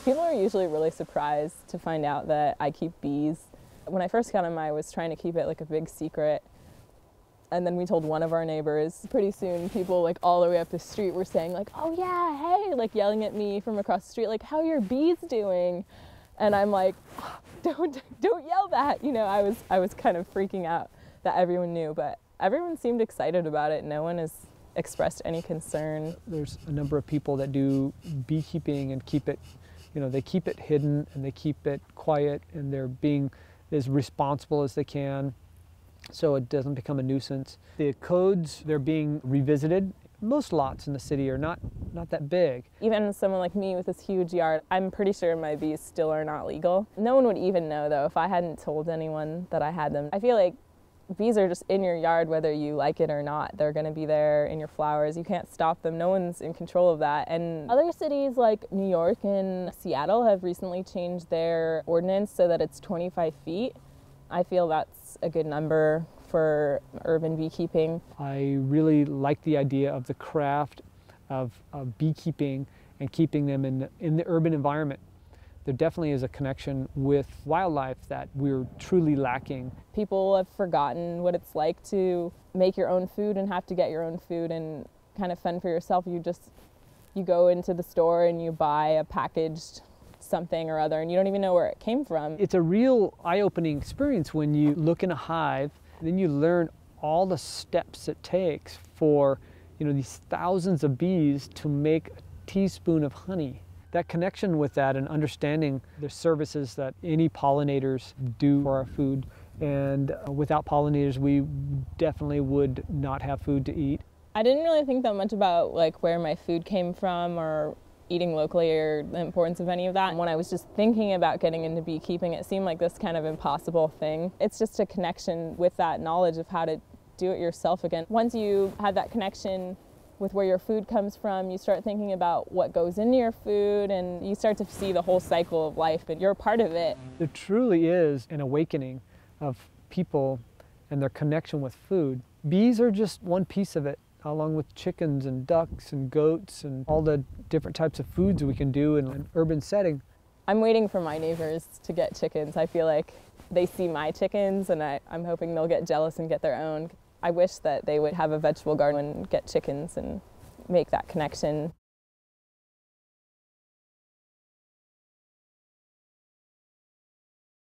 People are usually really surprised to find out that I keep bees. When I first got them, I was trying to keep it like a big secret. And then we told one of our neighbors. Pretty soon, people like all the way up the street were saying like, "Oh yeah, hey," like yelling at me from across the street, like, "How are your bees doing?" And I'm like, oh, don't yell that. You know, I was kind of freaking out that everyone knew, but everyone seemed excited about it. No one has expressed any concern. There's a number of people that do beekeeping and keep it, you know, they keep it hidden and they keep it quiet, and they're being as responsible as they can so it doesn't become a nuisance. The codes, they're being revisited. Most lots in the city are not that big. Even someone like me with this huge yard, I'm pretty sure my bees still are not legal. No one would even know though if I hadn't told anyone that I had them. I feel like bees are just in your yard whether you like it or not. They're going to be there in your flowers. You can't stop them. No one's in control of that. And other cities like New York and Seattle have recently changed their ordinance so that it's 25 feet. I feel that's a good number for urban beekeeping. I really like the idea of the craft of beekeeping and keeping them in the urban environment. There definitely is a connection with wildlife that we're truly lacking. People have forgotten what it's like to make your own food and have to get your own food and kind of fend for yourself. You go into the store and you buy a packaged something or other and you don't even know where it came from. It's a real eye-opening experience when you look in a hive, and then you learn all the steps it takes for, you know, these thousands of bees to make a teaspoon of honey. That connection with that and understanding the services that any pollinators do for our food, and without pollinators we definitely would not have food to eat. I didn't really think that much about like where my food came from or eating locally or the importance of any of that. When I was just thinking about getting into beekeeping, it seemed like this kind of impossible thing. It's just a connection with that knowledge of how to do it yourself again. Once you have that connection with where your food comes from, you start thinking about what goes into your food, and you start to see the whole cycle of life, and you're a part of it. There truly is an awakening of people and their connection with food. Bees are just one piece of it, along with chickens and ducks and goats and all the different types of foods we can do in an urban setting. I'm waiting for my neighbors to get chickens. I feel like they see my chickens and I'm hoping they'll get jealous and get their own. I wish that they would have a vegetable garden and get chickens and make that connection.